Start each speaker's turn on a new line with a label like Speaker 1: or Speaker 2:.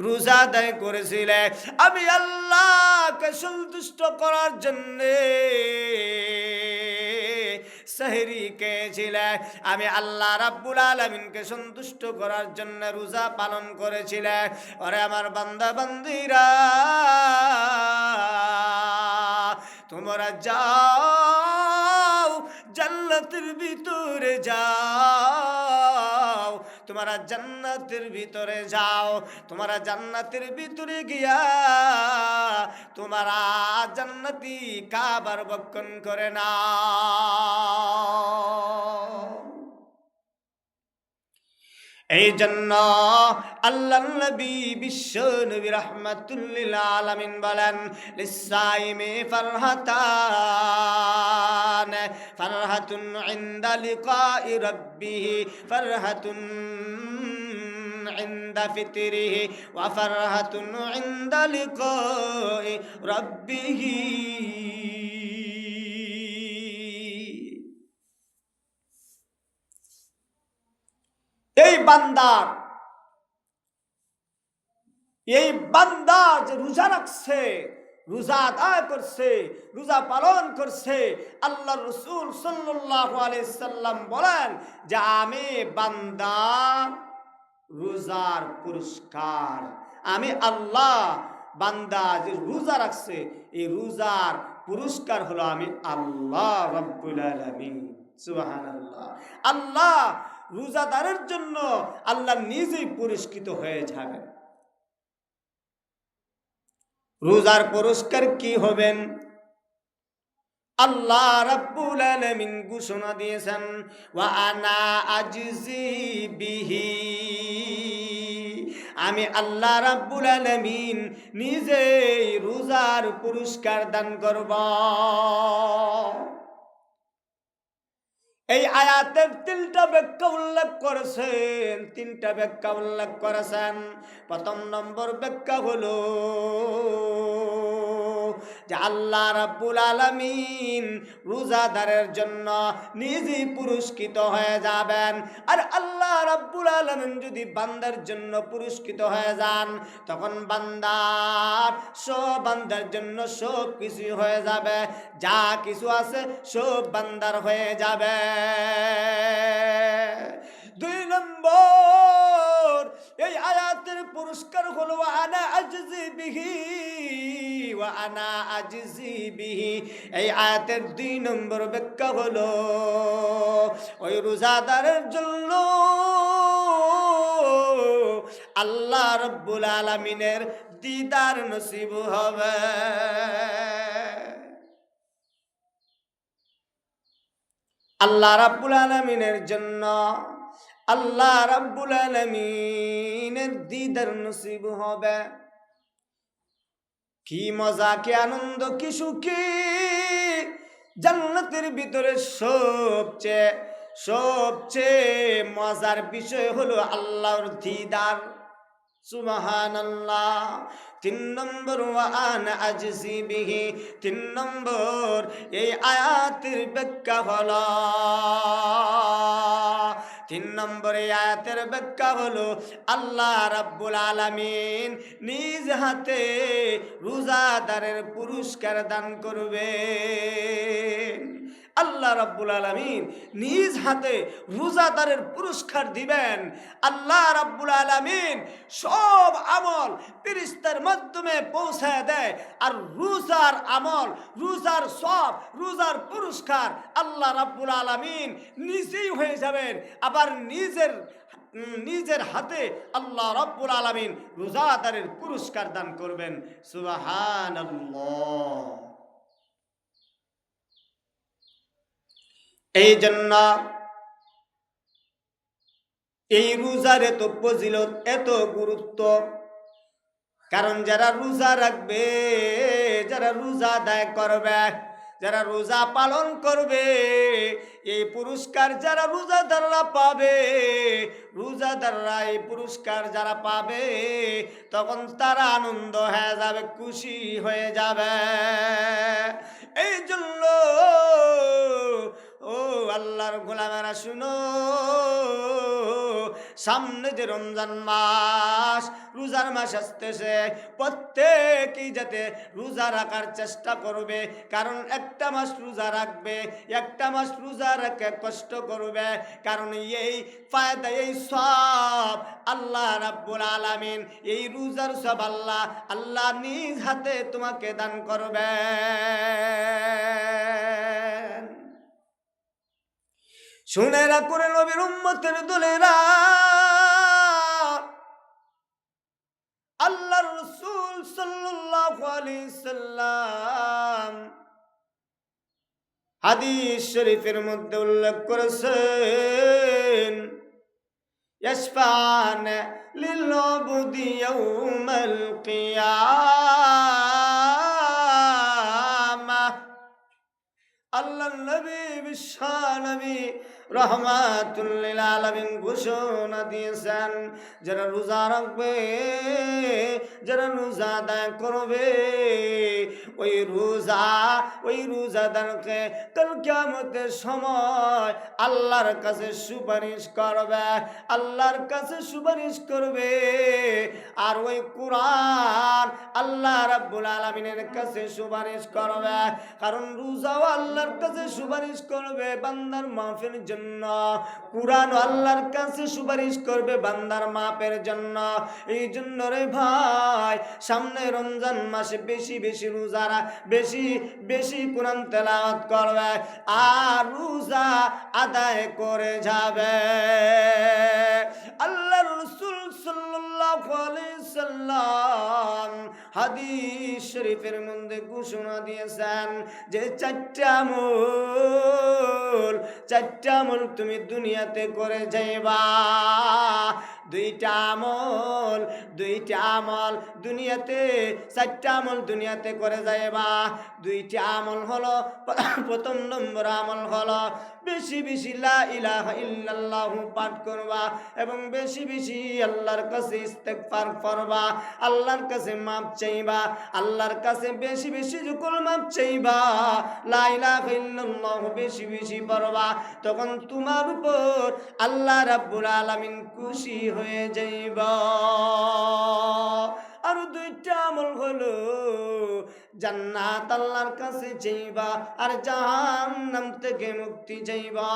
Speaker 1: রোজা আদায় করেছিলে, আমি আল্লাহকে সন্তুষ্ট করার জন্যে সেহরি খেয়েছিলে, আমি আল্লাহ রাব্বুল আলামিনকে সন্তুষ্ট করার জন্য রোজা পালন করেছিলে। ওরে আমার বান্দা বান্দিরা, তোমরা যাও জান্নাতের ভিতরে যাও, তোমরা জান্নাতের ভিতরে যাও, তোমরা জান্নাতের ভিতরে গিয়া তোমরা জান্নাতি কাবার বক্ষণ করে নাও। এই জন্য আল্লাহর নবী বিশ্ব নবী রাহমাতুল লিল আলামিন বলেন, লিসাইমি ফারহাতান, ফারহাতুন ইনদা লিকাই রাব্বিহি, ফারহাতুন ইনদা ফিতরিহি, ওয়া ফারহাতুন ইনদা লিকাই রাব্বিহি। এই বান্দা যে রোজা রাখছে, রোজা আদায় করছে, রোজা পালন করছে, আল্লাহ রাসূল সাল্লাল্লাহু আলাইহি সাল্লাম বলেন যে আমি বান্দা রোজার পুরস্কার, আমি আল্লাহ বান্দা যে রোজা রাখছে এই রোজার পুরস্কার হলো আমি আল্লাহ রাব্বুল আলামিন। সুবহানাল্লাহ। আল্লাহ রোজাদারের জন্য আল্লাহ নিজেই পুরস্কৃত হয়ে যাবে। রোজার পুরস্কার কি হবেন? আল্লাহ রাব্বুল আলামিন ঘোষণা দিয়েছেন, ওয়া আনা আজজি বিহি, আমি আল্লাহ রাব্বুল আলামিন নিজেই রোজার পুরস্কার দান করব। এই আয়াতের তিনটা ব্যাখ্যা উল্লেখ করেছেন। প্রথম নম্বর ব্যাখ্যা হলো যে আল্লাহ রাব্বুল আলামিন রোজাদারের জন্য নিজেই পুরস্কৃত হয়ে যাবেন। আর আল্লাহ রাব্বুল আলামিন যদি বান্দার জন্য পুরস্কৃত হয়ে যান, তখন বান্দার জন্য সব কিছু হয়ে যাবে, যা কিছু আছে সব বান্দার হয়ে যাবে। দুই নম্বর এই আয়াতের পুরস্কার হলো আনা আজজি বিহি, ওয়া আনা আজজি বিহি। এই আয়াতের দুই নম্বর ব্যাখ্যা হলো ওই রোজাদারের জন্য আল্লাহ রাব্বুল আলামিনের দিদার নসিব হবে। আল্লাহ রাব্বুল আলামিনের জন্য আল্লাহ রাব্বুল আলামিনের দিদার নসিব হবে। কি মজা, কি আনন্দ, কি সুখী! জান্নাতের ভিতরে সবচেয়ে মজার বিষয় হলো আল্লাহর দিদার। সুবহানাল্লাহ। তিন নম্বর ওয়া আনা আজজি বিহি, তিন নম্বর এই আয়াতের ব্যাখ্যা হলো, তিন নম্বর এই আয়াতের ব্যাখ্যা হলো আল্লাহ রাব্বুল আলামিন নিজ হাতে রোজাদারের পুরস্কার দান করবেন। আল্লাহ রাব্বুল আলামিন নিজ হাতে রোজাদারের পুরস্কার দিবেন। আল্লাহ রাব্বুল আলামিন সব আমল ফেরেশতার মাধ্যমে পৌঁছায় দেয়। আর রোজার আমল, রোজার সব, রোজার পুরস্কার আল্লাহ রাব্বুল আলামিন নিজেই হয়ে যাবেন। আবার নিজের হাতে আল্লাহ রাব্বুল আলামিন রোজাদারের পুরস্কার দান করবেন। সুবহানাল্লাহ। এই জন্য এই রোজার এত ফজিলত, এত গুরুত্ব। কারণ যারা রোজা রাখবে, যারা রোজা আদায় করবে, যারা রোজা পালন করবে, এই পুরস্কার যারা রোজাদাররা পাবে, রোজাদাররা এই পুরস্কার যারা পাবে, তখন তারা আনন্দ হয়ে যাবে, খুশি হয়ে যাবে। এই জন্য ও আল্লাহর গোলামেরা শুনো, সামনে যে রমজান মাস, রোজার মাস আসতেছে, প্রত্যেকেই যাতে রোজা রাখার চেষ্টা করবে। কারণ একটা মাস রোজা রাখবে, একটা মাস রোজা রেখে কষ্ট করবে, কারণ এই ফায়দা, এই সব আল্লাহ রাব্বুল আলামিন, এই রোজার সব আল্লাহ নিজ হাতে তোমাকে দান করবেন। শুনে রাখুন নবীর উম্মতের দলেরা, আল্লাহর রাসূল সাল্লাল্লাহু আলাইহি সাল্লাম হাদিস শরীফের মধ্যে উল্লেখ করেছেন, ইয়াশফা'ন লিল আবদি ইয়াউমাল কিয়ামাহ। আল্লাহর নবী, বিশ্ব নবী রহমাতুল লিল আলামিন ঘোষণা দিয়েছেন, যারা রোজা রাখবে, যারা রোজা আদায় করবে, ওই রোজাদারকে কাল কিয়ামতের সময় আল্লাহর কাছে সুপারিশ করবে, আল্লাহর কাছে সুপারিশ করবে। আর ওই কোরআন আল্লাহ রাব্বুল আলামিনের কাছে সুপারিশ করবে, কারণ রোজাও আল্লাহর কাছে সুপারিশ করবে বান্দার মাফের জন্য, কোরআন আল্লাহর কাছে সুপারিশ করবে বান্দার মাপের জন্য। এই জন্য রে ভাই, সামনে রমজান মাসে বেশি বেশি রোজারা, বেশি বেশি কোরআন তেলাওয়াত করবে আর রোজা আদায় করে যাবে। আল্লাহর রাসূল সাল্লাল্লাহু আলাইহি সাল্লাম হাদিস শরীফের মধ্যে ঘোষণা দিয়েছেন যে চারটা আমল তুমি দুনিয়াতে করে যাইবা। দুইটা আমল দুনিয়াতে, চারটা আমল দুনিয়াতে করে যাইবা। দুইটা আমল হলো, প্রথম নম্বর আমল হলো বেশি বেশি লা ইলাহা ইল্লাল্লাহু পাঠ করবা এবং বেশি বেশি আল্লাহর কাছে ইস্তেগফার করবা, আল্লাহর কাছে মাপ চাইবা, আল্লাহর কাছে বেশি বেশি যখন মাপ চাইবা, লা ইলাহা ইল্লাল্লাহু বেশি বেশি পড়বা, তখন তোমার উপর আল্লাহ রাব্বুল আলামিন খুশি হয়ে যাইবা। আর দুইটা আমল হলো জান্নাত আল্লাহর কাছে চাইবা আর জাহান্নাম থেকে মুক্তি চাইবা।